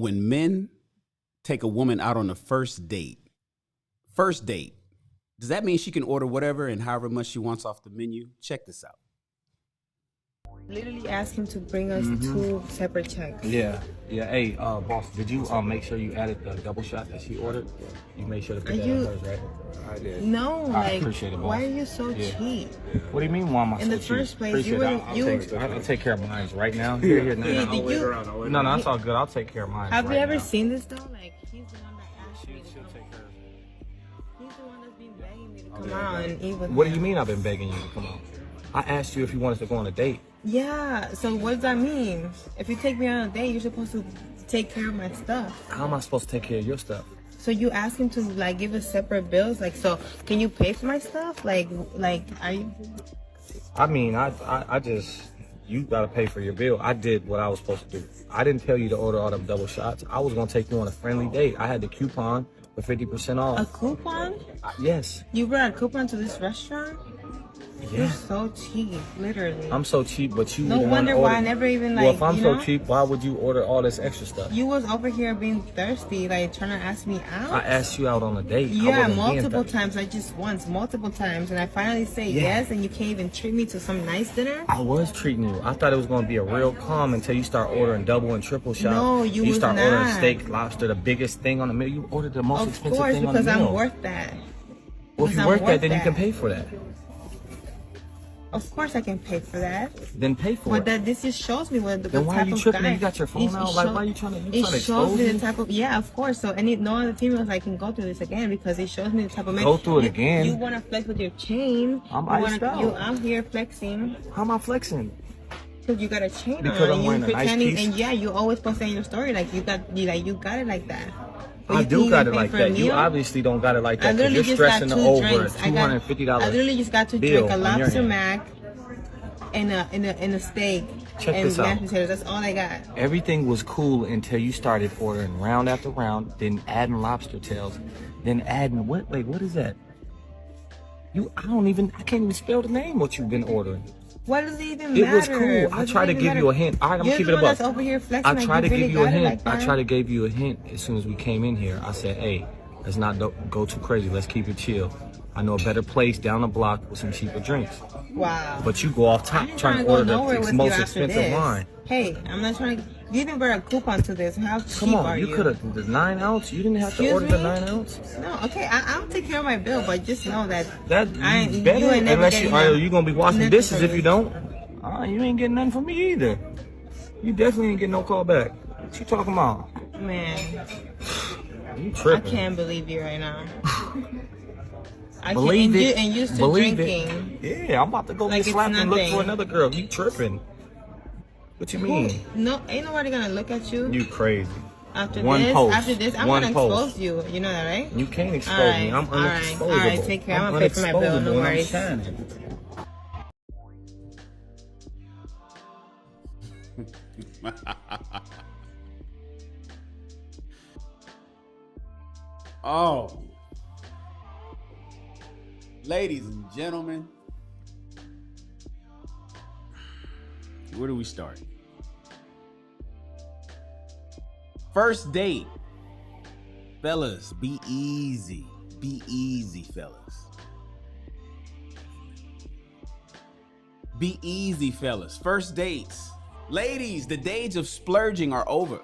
when men take a woman out on the first date, does that mean she can order whatever and however much she wants off the menu? Check this out. Literally ask him to bring us 2 separate checks. Yeah. Hey, boss, did you make sure you added the double shot that she ordered? You made sure to put that in hers, right? I did. No, I appreciate it, boss. why are you so cheap? What do you mean? Why am I so cheap? In the first place, I'll take care of mine right now. Here, now. No, that's all good. I'll take care of mine. Have right you ever now. seen this though? Like, he's the one that asked me to She'll come. take care of it. He's the one that's been begging me to come out and eat with What do him. you mean I've been begging you to come out? I asked you if you wanted to go on a date. Yeah, so what does that mean? If you take me on a date, you're supposed to take care of my stuff. How am I supposed to take care of your stuff? So you ask him to like give us separate bills? Like, so can you pay for my stuff? Like are you? I mean, I just, you gotta pay for your bill. I did what I was supposed to do. I didn't tell you to order all them double shots. I was gonna take you on a friendly date. I had the coupon for 50% off. A coupon? Yes. You brought a coupon to this restaurant? Yeah. You're so cheap, literally. I'm so cheap, but you no wonder why I never even like. Well, if I'm you so know? cheap, why would you order all this extra stuff? You was over here being thirsty, like trying to ask me out. I asked you out on a date. Yeah, multiple times. Like just once, multiple times, and I finally say yes, and you can't even treat me to some nice dinner. I was treating you. I thought it was going to be a real calm until you start ordering double and triple shots. No, you start was ordering not. Steak, lobster, the biggest thing on the meal. You ordered the most expensive thing on the meal. Of course, because I'm worth that. Well, if you're worth that, then you can pay for that. Of course, I can pay for that. Then pay for it. But that this just shows me what the then why type are you of tripping? guy. You got your phone out. Like, why are you trying to? You trying to It shows expose me me? the type of of course. So no other females I can go through this again because it shows me the type of man. Go through it again. You want to flex with your chain. I'm iced out. I'm here flexing. How am I flexing? Because you got a chain Because on. I'm wearing a nice pretending, piece? and yeah, you always post in your story like you got it like that. But I you do can't got even it pay like for a that. You meal? obviously don't got it like I that. literally You're just got stressing 2 over drinks. $250 I literally just got to bill drink a on your lobster hand. mac and a steak Check and this out. mashed potatoes. That's all I got. Everything was cool until you started ordering round after round, then adding lobster tails, then adding what? Wait, what is that? I can't even spell the name what you've been ordering. What does it even matter? It was cool. I tried to give you a hint. All right, I'm gonna keep it a buck. Over here flexing I tried to give you a hint. I tried to give you a hint as soon as we came in here. I said, hey, let's not go too crazy. Let's keep it chill. I know a better place down the block with some cheaper drinks. Wow. But you go off top trying to order the most expensive wine. Hey, I'm not trying to. You didn't bring a coupon to this. How cheap Come on, are you could have the 9 ounce. You didn't have to order the 9 ounce. No, okay, I'll take care of my bill, but just know that you better, unless you gonna be washing dishes if you don't. You ain't getting nothing from me either. You definitely ain't getting no call back. What you talking about? Man, you tripping. I can't believe you right now. Believe it. And used to Believe drinking. It. Yeah, I'm about to go Like get slapped it's and look nothing. for another girl. You tripping? What you mean? No, ain't nobody gonna look at you. You crazy. After One this, post. I'm One gonna post. expose you. You know that, right? You can't expose Alright, me. I'm unexposable. Alright, take care. I'm gonna pay for my bill. No unexposable, and I'm worries. shining. Oh, ladies and gentlemen, where do we start? First date. Fellas, be easy. Be easy, fellas. Be easy, fellas. First dates. Ladies, the days of splurging are over.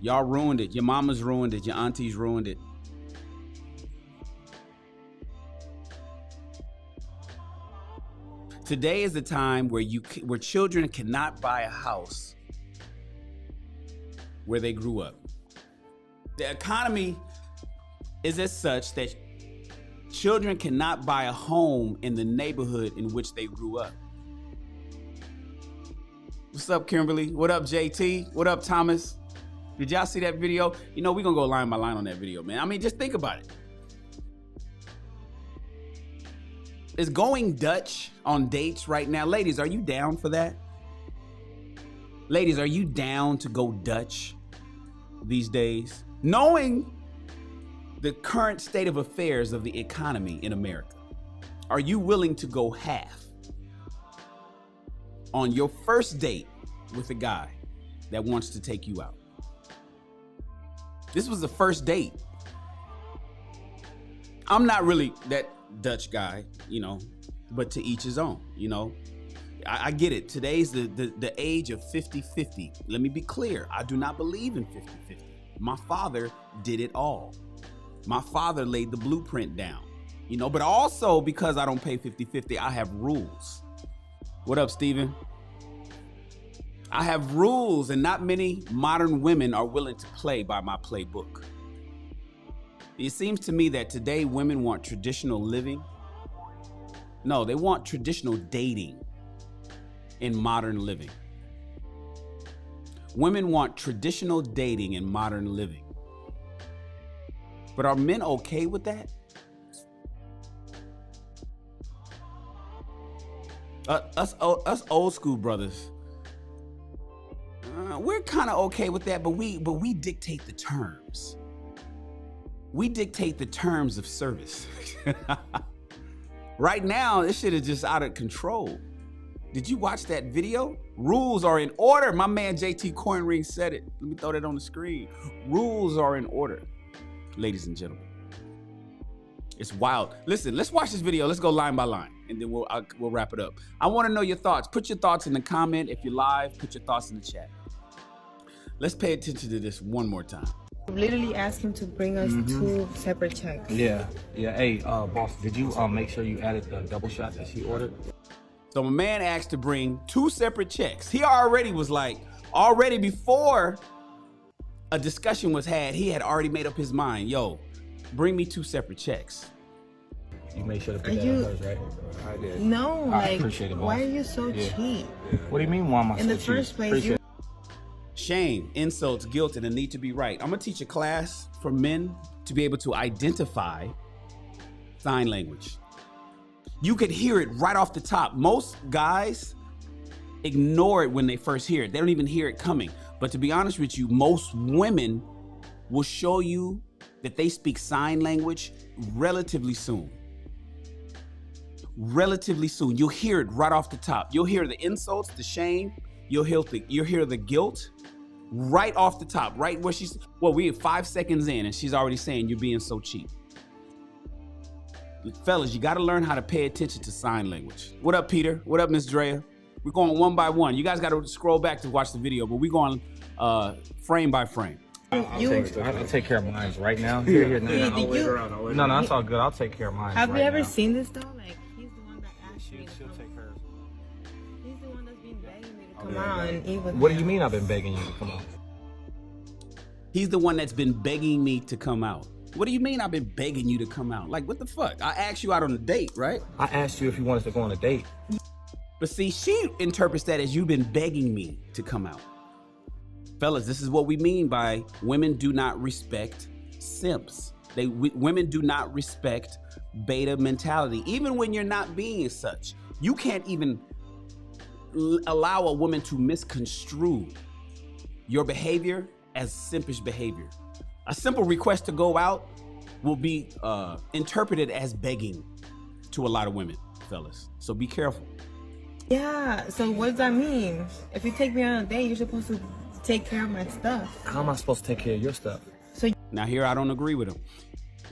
Y'all ruined it. Your mama's ruined it. Your aunties ruined it. Today is the time where children cannot buy a house where they grew up. The economy is as such that children cannot buy a home in the neighborhood in which they grew up. What's up, Kimberly? What up, JT? What up, Thomas? Did y'all see that video? You know, we're gonna go line by line on that video, man. I mean, just think about it. Is going Dutch on dates right now? Ladies, are you down for that? Ladies, are you down to go Dutch these days? Knowing the current state of affairs of the economy in America, are you willing to go half on your first date with a guy that wants to take you out? This was the first date. I'm not really that Dutch guy, you know, but to each his own, you know. I get it. Today's the age of 50-50. Let me be clear. I do not believe in 50-50. My father did it all. My father laid the blueprint down, you know, but also because I don't pay 50-50, I have rules. What up, Steven? I have rules, and not many modern women are willing to play by my playbook. It seems to me that today women want traditional living. No, they want traditional dating in modern living. Women want traditional dating in modern living. But are men okay with that? Us old school brothers, we're kind of okay with that, but we dictate the terms. We dictate the terms of service. Right now, this shit is just out of control. Did you watch that video? Rules are in order. My man JT Coinring said it. Let me throw that on the screen. Rules are in order, ladies and gentlemen. It's wild. Listen, let's watch this video. Let's go line by line, and then we'll wrap it up. I want to know your thoughts. Put your thoughts in the comment. If you're live, put your thoughts in the chat. Let's pay attention to this one more time. Literally asked him to bring us 2 separate checks. Yeah. Hey, boss, did you make sure you added the double shot that she ordered? So my man asked to bring 2 separate checks. He already was like, already before a discussion was had, he had already made up his mind. Yo, bring me 2 separate checks. You made sure to put that on hers, right? I did. No, I appreciate it, boss. why are you so cheap? What do you mean, why am I so cheap? In the first place, Shame, insults, guilt, and a need to be right. I'm gonna teach a class for men to be able to identify sign language. You could hear it right off the top. Most guys ignore it when they first hear it. They don't even hear it coming. But to be honest with you, most women will show you that they speak sign language relatively soon. Relatively soon. You'll hear it right off the top. You'll hear the insults, the shame. You'll hear the guilt right off the top, right where she's, well, we're 5 seconds in and she's already saying you're being so cheap. Fellas, you got to learn how to pay attention to sign language. What up, Peter? What up, Miss Drea? We're going one by one. You guys got to scroll back to watch the video, but we're going frame by frame. I'll take care of mine right now. Here, no, that's all good. I'll take care of mine. Have you ever seen this though? Like, he's the one that asked me. She'll take hers. He's the one that's been begging me to come out and eat with What do you mean I've been begging you to come out? He's the one that's been begging me to come out. What do you mean I've been begging you to come out? Like, what the fuck? I asked you out on a date, right? I asked you if you wanted to go on a date. But see, she interprets that as you've been begging me to come out. Fellas, this is what we mean by women do not respect simps. Women do not respect beta mentality. Even when you're not being such, you can't even allow a woman to misconstrue your behavior as simpish behavior. A simple request to go out will be interpreted as begging to a lot of women, fellas. So be careful. Yeah, so what does that mean? If you take me on a date, you're supposed to take care of my stuff. How am I supposed to take care of your stuff? So now here, I don't agree with him.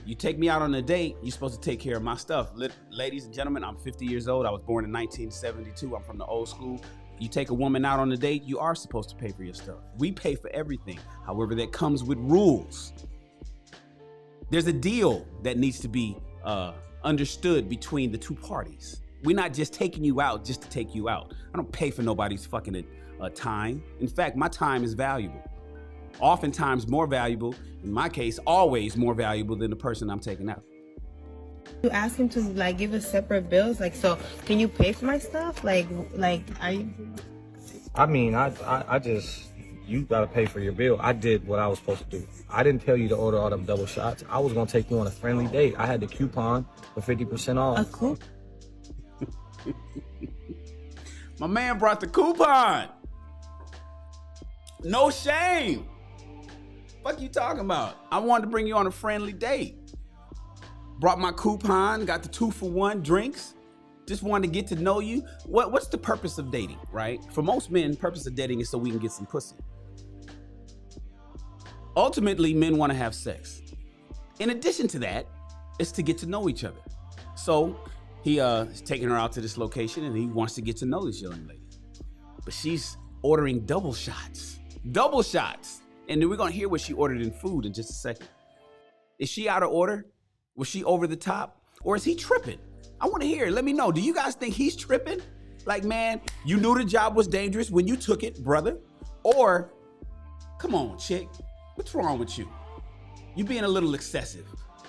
You take me out on a date, you're supposed to take care of my stuff. Ladies and gentlemen, I'm 50 years old. I was born in 1972. I'm from the old school. You take a woman out on a date, you are supposed to pay for your stuff. We pay for everything. However, that comes with rules. There's a deal that needs to be understood between the two parties. We're not just taking you out just to take you out. I don't pay for nobody's fucking time. In fact, my time is valuable. Oftentimes more valuable, in my case, always more valuable than the person I'm taking out. you ask him to like give us separate bills? Like, so can you pay for my stuff? Like are you? I mean, I just, you gotta pay for your bill. I did what I was supposed to do. I didn't tell you to order all them double shots. I was gonna take you on a friendly date. I had the coupon for 50% off. A coupon? My man brought the coupon. No shame. Fuck you talking about? I wanted to bring you on a friendly date. Brought my coupon, got the 2-for-1 drinks. Just wanted to get to know you. What's the purpose of dating, right? For most men, purpose of dating is so we can get some pussy. Ultimately, men want to have sex. In addition to that, it's to get to know each other. So he is taking her out to this location and he wants to get to know this young lady. But she's ordering double shots. Double shots. And then we're going to hear what she ordered in food in just a second. Is she out of order? Was she over the top? Or is he tripping? I want to hear. Let me know. Do you guys think he's tripping? Like, man, you knew the job was dangerous when you took it, brother. Or, come on, chick. What's wrong with you? You being a little excessive.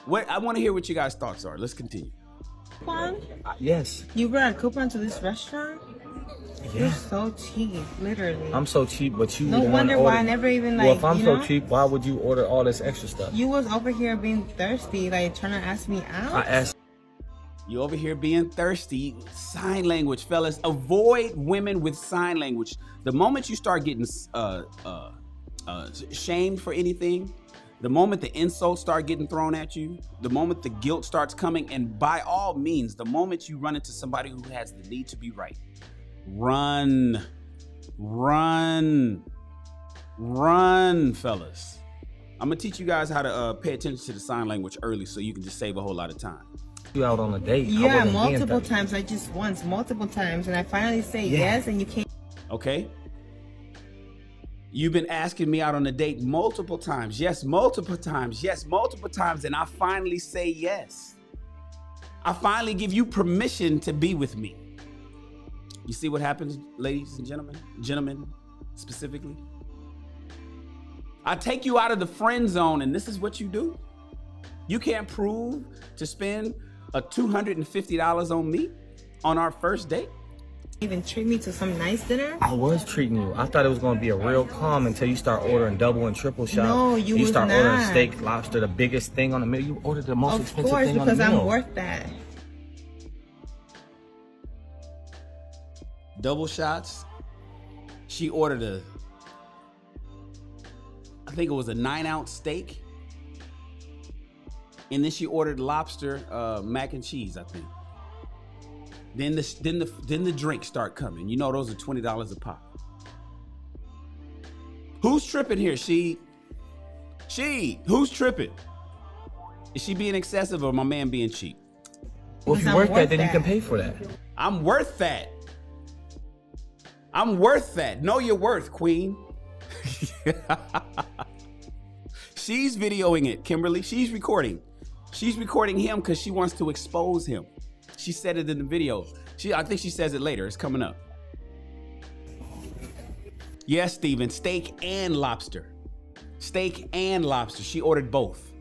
I want to hear what you guys' thoughts are. Let's continue. Coupon? Yes. You brought a coupon to this restaurant? Yeah. You're so cheap, literally. I'm so cheap, but you No would wonder order. why I never even Well, if I'm so know? cheap, why would you order all this extra stuff? You was over here being thirsty, like trying to ask me out. I asked. You over here being thirsty. Sign language, fellas. Avoid women with sign language. The moment you start getting shamed for anything, the moment the insults start getting thrown at you, the moment the guilt starts coming, and by all means, the moment you run into somebody who has the need to be right, run, fellas. I'm gonna teach you guys how to pay attention to the sign language early so you can just save a whole lot of time. You out on a date. Yeah, multiple times. I just once, multiple times, and I finally say yes, and you can't. Okay. You've been asking me out on a date multiple times. Yes, multiple times. Yes, multiple times. And I finally say yes. I finally give you permission to be with me. You see what happens, ladies and gentlemen? Gentlemen, specifically. I take you out of the friend zone, and this is what you do. You can't prove to spend a $250 on me on our first date. Even treat me to some nice dinner. I was treating you. I thought it was going to be a real calm until you start ordering double and triple shots. No, you was start not. ordering steak, lobster, the biggest thing on the meal. You ordered the most expensive thing on the meal. Of course, because I'm worth that. Double shots. She ordered I think it was a 9-ounce steak. And then she ordered lobster mac and cheese, I think. Then the drinks start coming. You know those are $20 a pop. Who's tripping here? She. Who's tripping? Is she being excessive or my man being cheap? Well, if you're worth that, then you can pay for that. I'm worth that. I'm worth that. Know your worth, queen. She's videoing it, Kimberly. She's recording. She's recording him because she wants to expose him. She said it in the video. I think she says it later. It's coming up. Yes, Steven. Steak and lobster. Steak and lobster. She ordered both.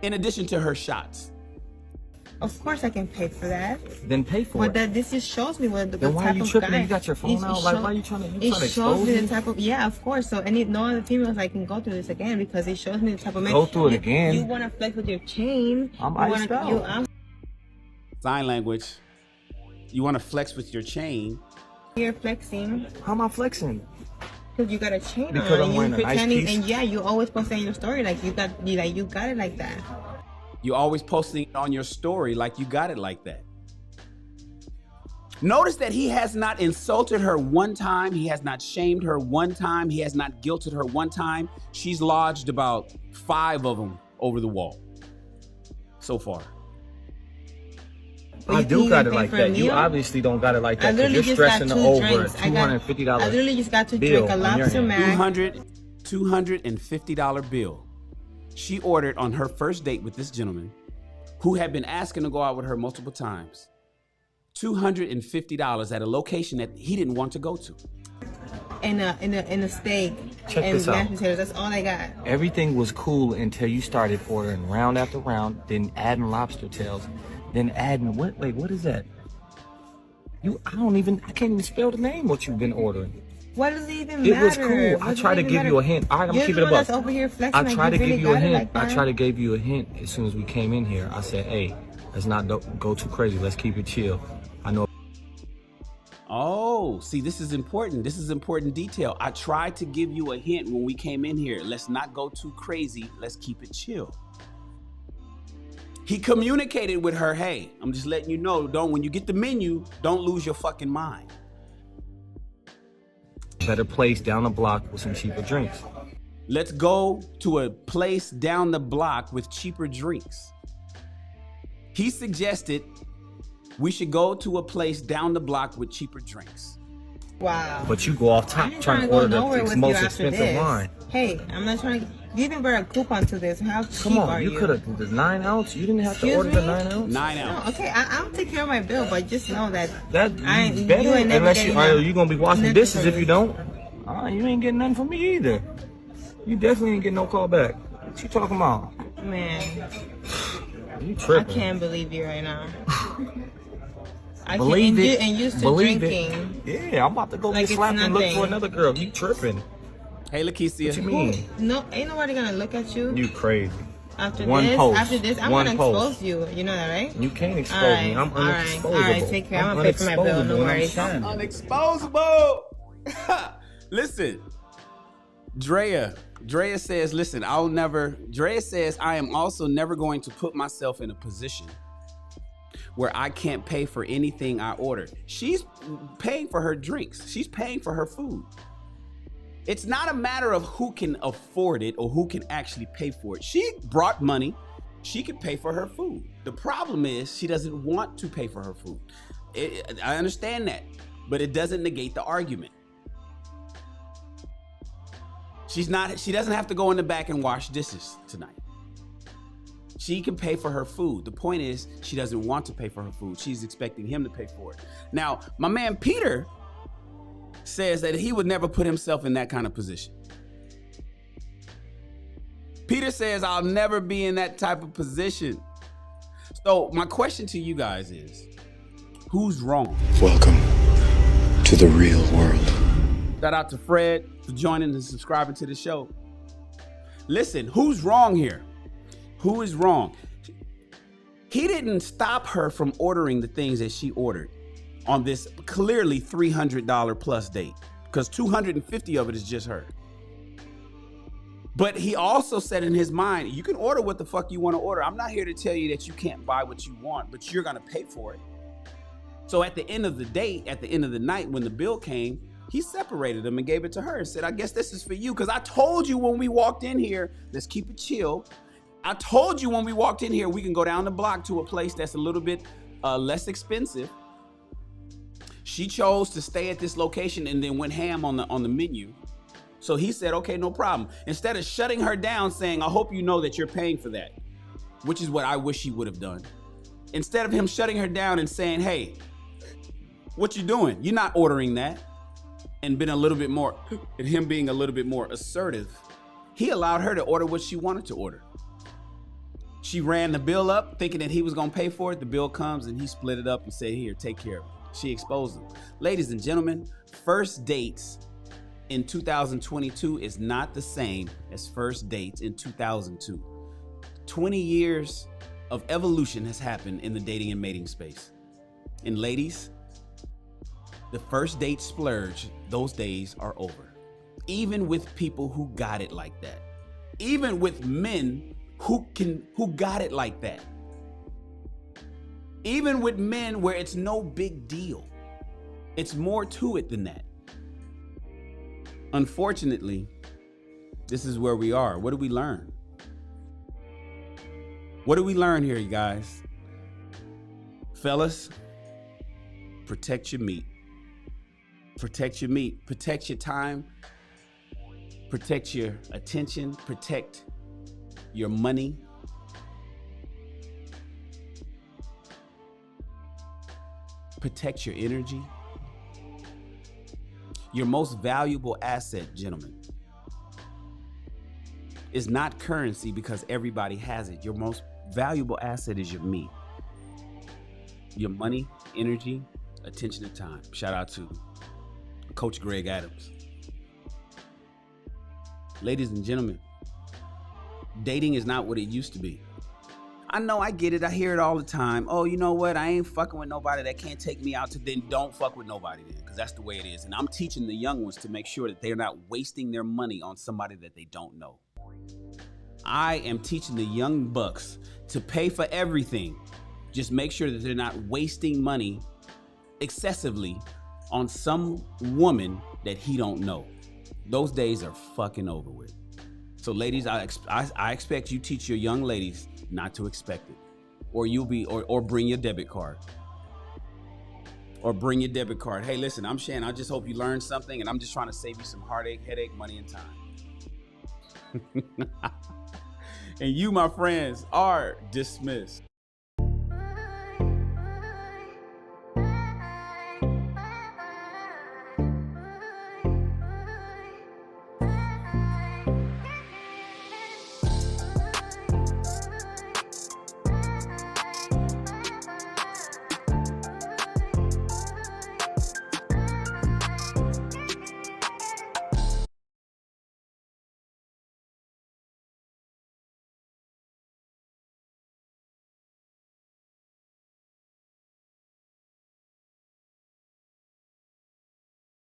In addition to her shots. Of course I can pay for that. Then pay for but it. this just shows me what the then why type are you of tripping? guy. You got your phone out? Like, why are you trying to It shows me me? the type of, yeah, of course. So no other females I can go through this again because it shows me the type of man. Go through it again. You want to flex with your chain. I'm iced out. Sign language. You want to flex with your chain. You're flexing. How am I flexing? Because you got a chain because on. I'm wearing a nice piece. And yeah, you always post in your story like you got it like that. You're always posting on your story like you got it like that. Notice that he has not insulted her one time. He has not shamed her one time. He has not guilted her one time. She's lodged about 5 of them over the wall so far. But I do got it like that. Meal? You obviously don't got it like that. I literally You're just stressing got the 2 over drinks. $250 I literally just got to bill drink a on your lobster hand. mac. $250 bill. She ordered on her first date with this gentleman who had been asking to go out with her multiple times. $250 at a location that he didn't want to go to. In a steak. Check and this out. mashed potatoes. That's all I got. Everything was cool until you started ordering round after round, then adding lobster tails, then adding what? Wait, what is that? I can't even spell the name what you've been ordering. What does it even matter? It was cool. I tried to give you a hint. All right, I'm keeping it up. Over here flexing I tried to give you a hint. Like I tried to give you a hint as soon as we came in here. I said, hey, let's not go too crazy. Let's keep it chill. I know. Oh, see, this is important. This is important detail. I tried to give you a hint when we came in here. Let's not go too crazy. Let's keep it chill. He communicated with her, hey, I'm just letting you know, when you get the menu, don't lose your fucking mind. Better place down the block with some cheaper drinks. Let's go to a place down the block with cheaper drinks. He suggested we should go to a place down the block with cheaper drinks. Wow. But you go off top trying to order the most expensive wine. Hey, I'm not trying to. You didn't bring a coupon to this. How cheap Come on, are you could have the 9 ounce. You didn't have to order the 9 ounce. 9 ounce. No, okay, I'll take care of my bill, but just know that you better, unless you gonna be washing dishes if you don't. You ain't getting nothing from me either. You definitely ain't getting no call back. What you talking about? Man, you tripping. I can't believe you right now. Believe it. And used to Believe drinking. it. Yeah, I'm about to go get slapped and look for another girl. You tripping. Hey, Lakeisha. What you mean? No, ain't nobody gonna look at you. You crazy. After One this, post. I'm One gonna post. expose you. You know that, right? You can't expose me. I'm unexposable. All right, take care. I'm gonna pay for my bill. No worries. Unexposable. Listen, Drea says, listen, Drea says, I am also never going to put myself in a position where I can't pay for anything I order. She's paying for her drinks. She's paying for her food. It's not a matter of who can afford it or who can actually pay for it. She brought money. She could pay for her food. The problem is she doesn't want to pay for her food. I understand that, but it doesn't negate the argument. She doesn't have to go in the back and wash dishes tonight. She can pay for her food. The point is, she doesn't want to pay for her food. She's expecting him to pay for it. Now, my man Peter says that he would never put himself in that kind of position. Peter says, I'll never be in that type of position. So my question to you guys is, who's wrong? Welcome to the real world. Shout out to Fred for joining and subscribing to the show. Listen, who's wrong here? Who is wrong? He didn't stop her from ordering the things that she ordered on this clearly $300 plus date, because $250 of it is just her. But he also said in his mind, you can order what the fuck you want to order. I'm not here to tell you that you can't buy what you want, but you're going to pay for it. So at the end of the day, at the end of the night, when the bill came, he separated them and gave it to her and said, I guess this is for you. Because I told you when we walked in here, let's keep it chill. I told you when we walked in here, we can go down the block to a place that's a little bit less expensive. She chose to stay at this location and then went ham on the menu. So he said, okay, no problem. Instead of shutting her down saying, I hope you know that you're paying for that, which is what I wish he would have done. Instead of him shutting her down and saying, hey, what you doing? You're not ordering that. And been a little bit more, and him being a little bit more assertive, he allowed her to order what she wanted to order. She ran the bill up thinking that he was gonna pay for it. The bill comes and he split it up and said, here, take care of it. She exposed him. Ladies and gentlemen, first dates in 2022 is not the same as first dates in 2002. 20 years of evolution has happened in the dating and mating space. And ladies, the first date splurge, those days are over. Even with people who got it like that. Even with men who got it like that. Even with men where it's no big deal. It's more to it than that. Unfortunately, this is where we are. What do we learn? What do we learn here, you guys? Fellas, protect your meat. Protect your meat. Protect your time. Protect your attention. Protect your money. Protect your energy. Your most valuable asset, gentlemen, is not currency because everybody has it. Your most valuable asset is your meat. Your money, energy, attention, and time. Shout out to Coach Greg Adams. Ladies and gentlemen, dating is not what it used to be. I know, I get it. I hear it all the time. Oh, you know what? I ain't fucking with nobody that can't take me out. To then don't fuck with nobody then, because that's the way it is. And I'm teaching the young ones to make sure that they're not wasting their money on somebody that they don't know. I am teaching the young bucks to pay for everything. Just make sure that they're not wasting money excessively on some woman that he don't know. Those days are fucking over with. So ladies, I expect you teach your young ladies not to expect it, or you'll be, or bring your debit card. Or bring your debit card. Hey, listen, I'm Shannon. I just hope you learned something, and I'm just trying to save you some heartache, headache, money, and time. And you, my friends, are dismissed.